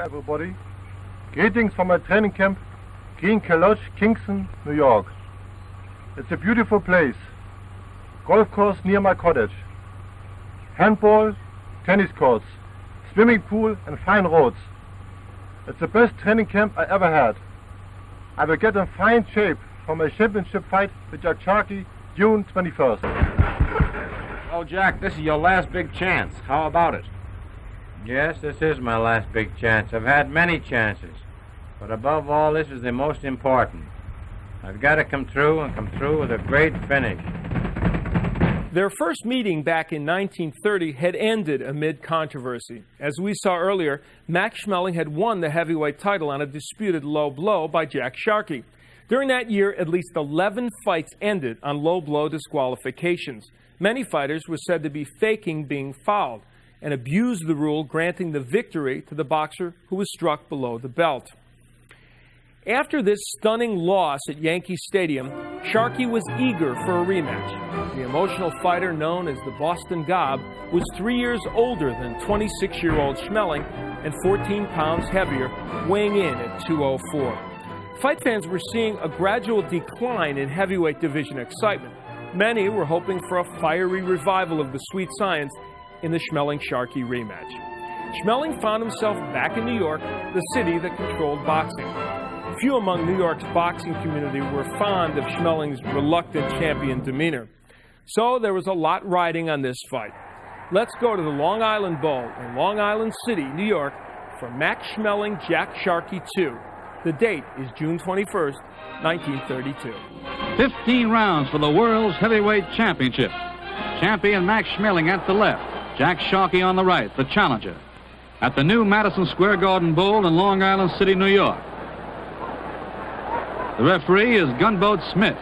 everybody. Greetings from my training camp, Green Lodge, Kingston, New York. It's a beautiful place. Golf course near my cottage. Handball, tennis courts, swimming pool and fine roads. It's the best training camp I ever had. I will get in fine shape for my championship fight with Jack Sharkey, June 21st. Oh, Jack, this is your last big chance. How about it? Yes, this is my last big chance. I've had many chances. But above all, this is the most important. I've got to come through and come through with a great finish. Their first meeting back in 1930 had ended amid controversy. As we saw earlier, Max Schmeling had won the heavyweight title on a disputed low blow by Jack Sharkey. During that year, at least 11 fights ended on low blow disqualifications. Many fighters were said to be faking being fouled and abused the rule, granting the victory to the boxer who was struck below the belt. After this stunning loss at Yankee Stadium, Sharkey was eager for a rematch. The emotional fighter known as the Boston Gob was 3 years older than 26-year-old Schmeling and 14 pounds heavier, weighing in at 204. Fight fans were seeing a gradual decline in heavyweight division excitement. Many were hoping for a fiery revival of the sweet science in the Schmeling-Sharkey rematch. Schmeling found himself back in New York, the city that controlled boxing. Few among New York's boxing community were fond of Schmeling's reluctant champion demeanor. So there was a lot riding on this fight. Let's go to the Long Island Bowl in Long Island City, New York, for Max Schmeling Jack Sharkey 2. The date is June 21st, 1932. 15 rounds for the World's Heavyweight Championship. Champion Max Schmeling at the left, Jack Sharkey on the right, the challenger, at the new Madison Square Garden Bowl in Long Island City, New York. The referee is Gunboat Smith.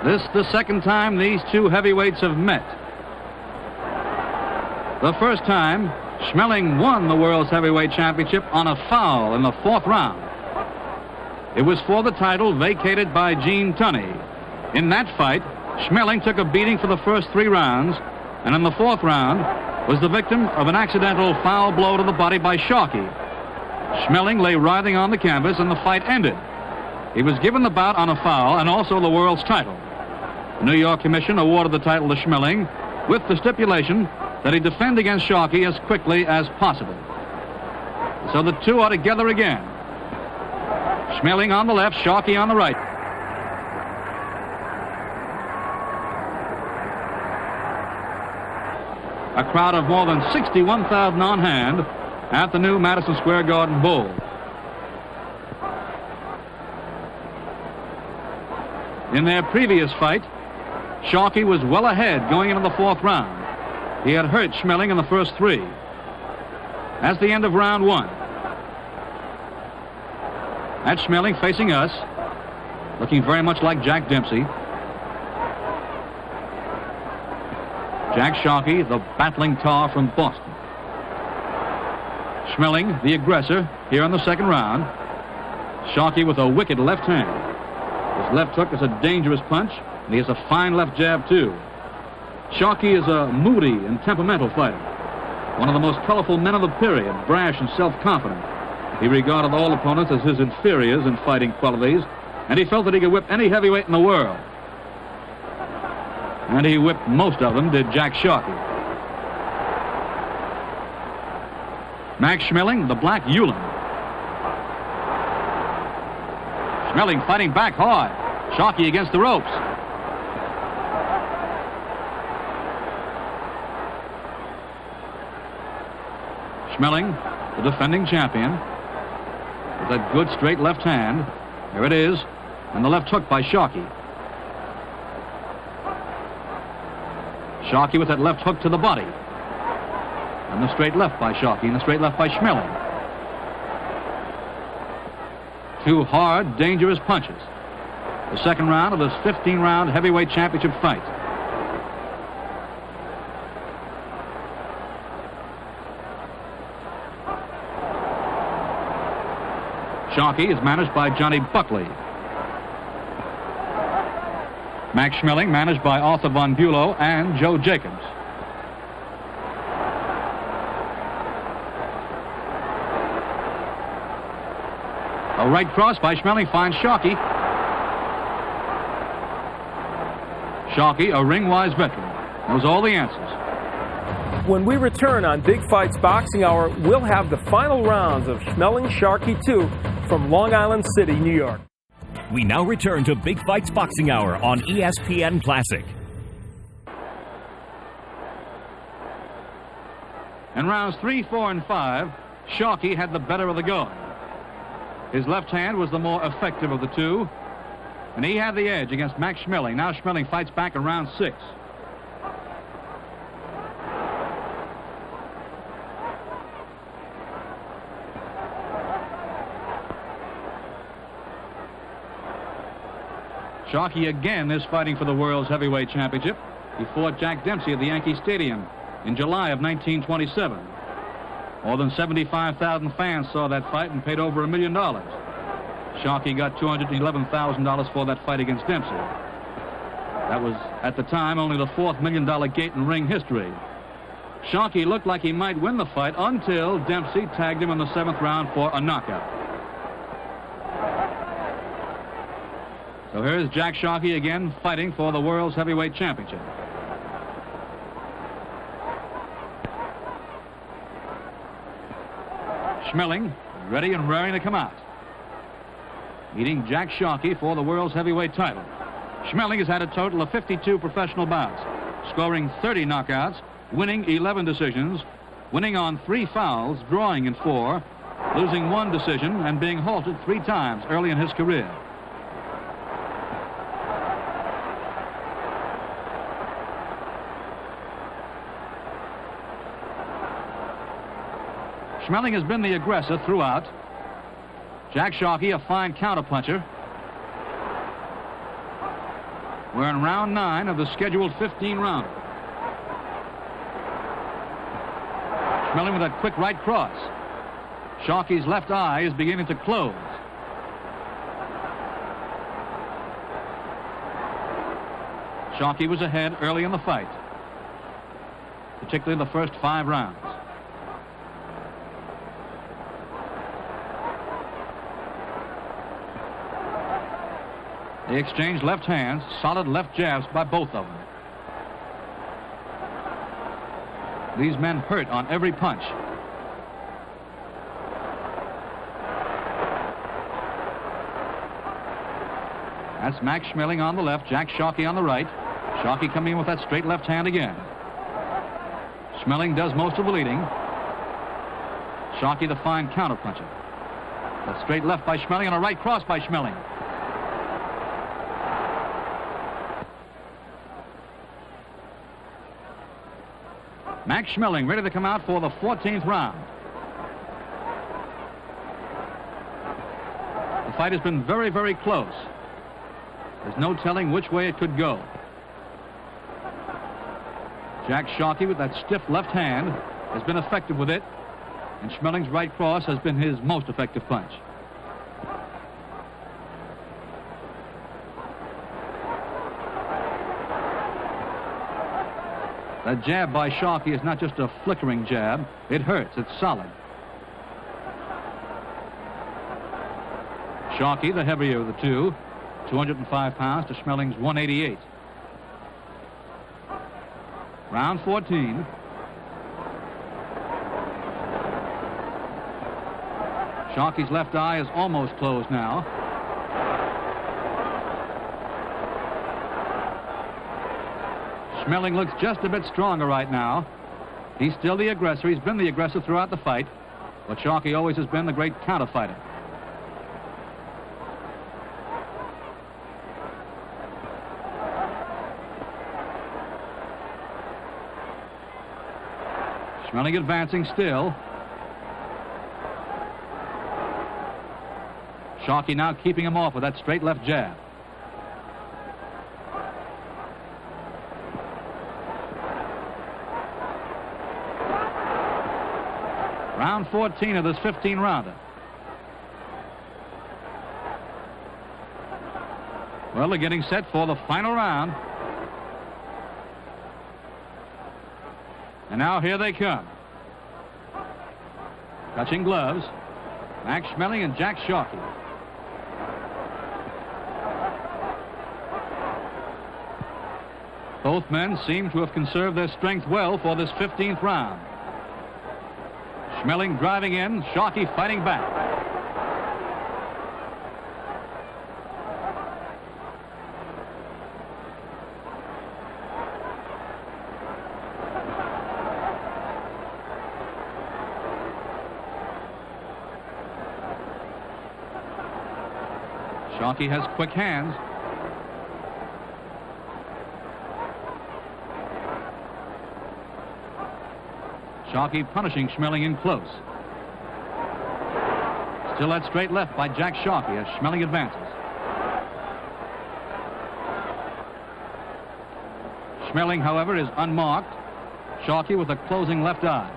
This the second time these two heavyweights have met. The first time, Schmeling won the World's Heavyweight Championship on a foul in the fourth round. It was for the title vacated by Gene Tunney. In that fight, Schmeling took a beating for the first 3 rounds, and in the fourth round was the victim of an accidental foul blow to the body by Sharkey. Schmeling lay writhing on the canvas and the fight ended. He was given the bout on a foul and also the world's title. The New York Commission awarded the title to Schmeling with the stipulation that he defend against Sharkey as quickly as possible. So the two are together again. Schmeling on the left, Sharkey on the right. A crowd of more than 61,000 on hand at the new Madison Square Garden Bowl. In their previous fight, Sharkey was well ahead going into the fourth round. He had hurt Schmeling in the first 3. That's the end of round 1. That's Schmeling facing us, looking very much like Jack Dempsey. Jack Sharkey, the battling tar from Boston. Schmeling, the aggressor, here in the second round. Sharkey with a wicked left hand. His left hook is a dangerous punch, and he has a fine left jab, too. Sharkey is a moody and temperamental fighter. One of the most colorful men of the period, brash and self-confident. He regarded all opponents as his inferiors in fighting qualities, and he felt that he could whip any heavyweight in the world. And he whipped most of them, did Jack Sharkey. Max Schmeling, the Black Ulan. Schmeling fighting back hard. Sharkey against the ropes. Schmeling, the defending champion, with that good straight left hand. There it is, and the left hook by Sharkey. Sharkey with that left hook to the body. And the straight left by Sharkey and the straight left by Schmeling. 2 hard, dangerous punches. The second round of this 15-round heavyweight championship fight. Sharkey is managed by Johnny Buckley. Max Schmeling managed by Arthur Von Bulow and Joe Jacobs. A right cross by Schmeling finds Sharkey. Sharkey, a ring-wise veteran, knows all the answers. When we return on Big Fights Boxing Hour, we'll have the final rounds of Schmeling Sharkey 2 from Long Island City, New York. We now return to Big Fights Boxing Hour on ESPN Classic. In rounds 3, 4, and 5, Sharkey had the better of the going. His left hand was the more effective of the two, and he had the edge against Max Schmeling. Now Schmeling fights back in round 6. Sharkey again is fighting for the World's Heavyweight Championship. He fought Jack Dempsey at the Yankee Stadium in July of 1927. More than 75,000 fans saw that fight and paid over $1 million. Sharkey got $211,000 for that fight against Dempsey. That was, at the time, only the $4th $1 million gate in ring history. Sharkey looked like he might win the fight until Dempsey tagged him in the 7th round for a knockout. So here's Jack Sharkey again fighting for the World's Heavyweight Championship. Schmeling ready and raring to come out. Meeting Jack Sharkey for the World's Heavyweight title. Schmeling has had a total of 52 professional bouts, scoring 30 knockouts, winning 11 decisions, winning on 3 fouls, drawing in 4, losing 1 decision, and being halted 3 times early in his career. Schmeling has been the aggressor throughout. Jack Sharkey, a fine counterpuncher. We're in round 9 of the scheduled 15-rounder. Schmeling with that quick right cross. Sharkey's left eye is beginning to close. Sharkey was ahead early in the fight, particularly the first 5 rounds. They exchanged left hands, solid left jabs by both of them. These men hurt on every punch. That's Max Schmeling on the left, Jack Sharkey on the right. Sharkey coming in with that straight left hand again. Schmeling does most of the leading. Sharkey the fine counterpuncher. That straight left by Schmeling and a right cross by Schmeling. Max Schmeling ready to come out for the 14th round. The fight has been very, very close. There's no telling which way it could go. Jack Sharkey with that stiff left hand has been effective with it, and Schmeling's right cross has been his most effective punch. That jab by Sharkey is not just a flickering jab. It hurts. It's solid. Sharkey, the heavier of the two, 205 pounds to Schmeling's 188. Round 14. Sharkey's left eye is almost closed now. Schmeling looks just a bit stronger right now. He's still the aggressor. He's been the aggressor throughout the fight, but Sharkey always has been the great counter fighter. Schmeling advancing still. Sharkey now keeping him off with that straight left jab. Round 14 of this 15-rounder. Well, they're getting set for the final round. And now here they come. Touching gloves. Max Schmeling and Jack Sharkey. Both men seem to have conserved their strength well for this 15th round. Schmeling driving in, Sharkey fighting back. Sharkey has quick hands. Sharkey punishing Schmeling in close. Still that straight left by Jack Sharkey as Schmeling advances. Schmeling, however, is unmarked. Sharkey with a closing left eye.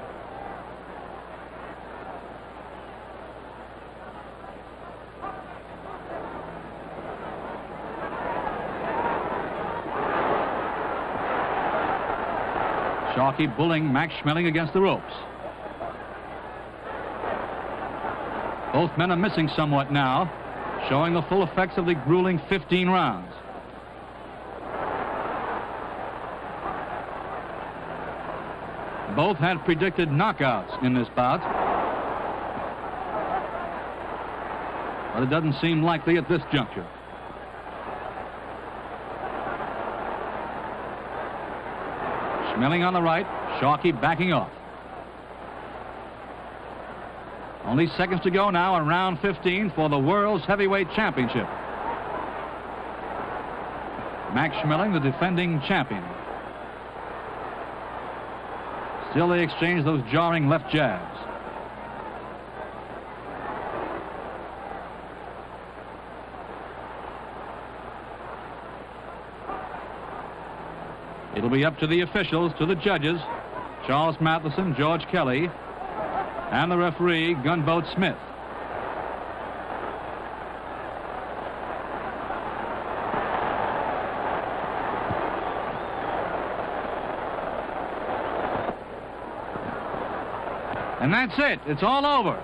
Sharkey bullying Max Schmeling against the ropes. Both men are missing somewhat now, showing the full effects of the grueling 15 rounds. Both had predicted knockouts in this bout, but it doesn't seem likely at this juncture. Schmeling on the right, Sharkey backing off. Only seconds to go now in round 15 for the World's Heavyweight Championship. Max Schmeling, the defending champion. Still they exchange those jarring left jabs. It'll be up to the officials, to the judges, Charles Matheson, George Kelly, and the referee, Gunboat Smith. And that's it. It's all over.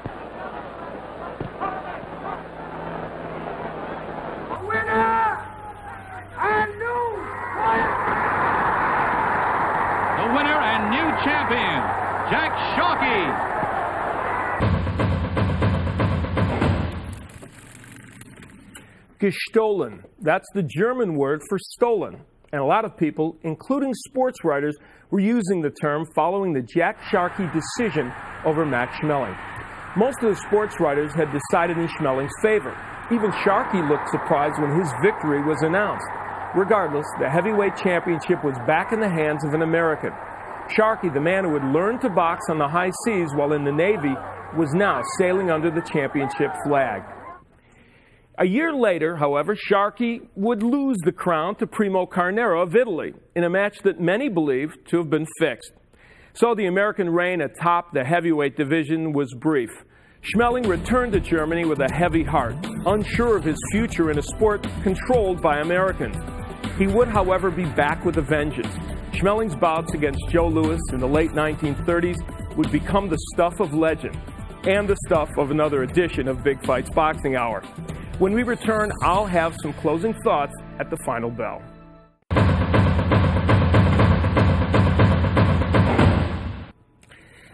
Winner and new champion, Jack Sharkey. Gestohlen, that's the German word for stolen. And a lot of people, including sports writers, were using the term following the Jack Sharkey decision over Max Schmeling. Most of the sports writers had decided in Schmeling's favor. Even Sharkey looked surprised when his victory was announced. Regardless, the heavyweight championship was back in the hands of an American. Sharkey, the man who had learned to box on the high seas while in the Navy, was now sailing under the championship flag. A year later, however, Sharkey would lose the crown to Primo Carnera of Italy in a match that many believed to have been fixed. So the American reign atop the heavyweight division was brief. Schmeling returned to Germany with a heavy heart, unsure of his future in a sport controlled by Americans. He would, however, be back with a vengeance. Schmeling's bouts against Joe Louis in the late 1930s would become the stuff of legend and the stuff of another edition of Big Fights Boxing Hour. When we return, I'll have some closing thoughts at the final bell.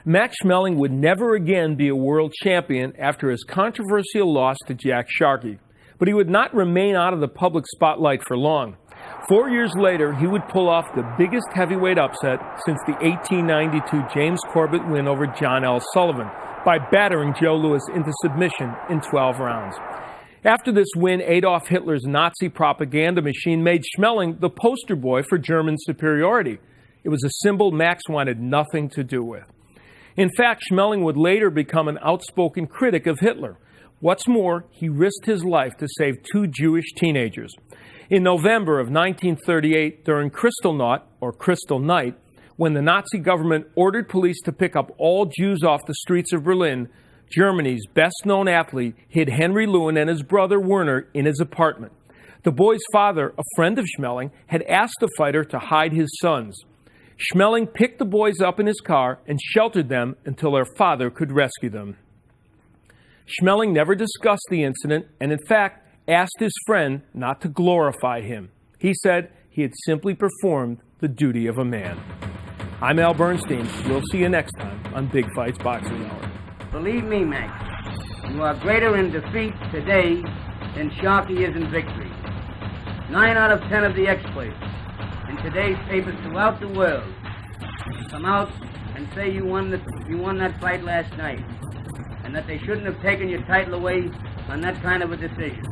Max Schmeling would never again be a world champion after his controversial loss to Jack Sharkey, but he would not remain out of the public spotlight for long. 4 years later, he would pull off the biggest heavyweight upset since the 1892 James Corbett win over John L. Sullivan by battering Joe Louis into submission in 12 rounds. After this win, Adolf Hitler's Nazi propaganda machine made Schmeling the poster boy for German superiority. It was a symbol Max wanted nothing to do with. In fact, Schmeling would later become an outspoken critic of Hitler. What's more, he risked his life to save 2 Jewish teenagers. In November of 1938, during Kristallnacht, or Crystal Night, when the Nazi government ordered police to pick up all Jews off the streets of Berlin, Germany's best-known athlete hid Henry Loughran and his brother Werner in his apartment. The boy's father, a friend of Schmeling, had asked the fighter to hide his sons. Schmeling picked the boys up in his car and sheltered them until their father could rescue them. Schmeling never discussed the incident and, in fact, asked his friend not to glorify him. He said he had simply performed the duty of a man. I'm Al Bernstein. We'll see you next time on Big Fights Boxing Hour. Believe me, Max, you are greater in defeat today than Sharkey is in victory. 9 out of 10 of the experts in today's papers throughout the world come out and say you won that fight last night, and that they shouldn't have taken your title away on that kind of a decision.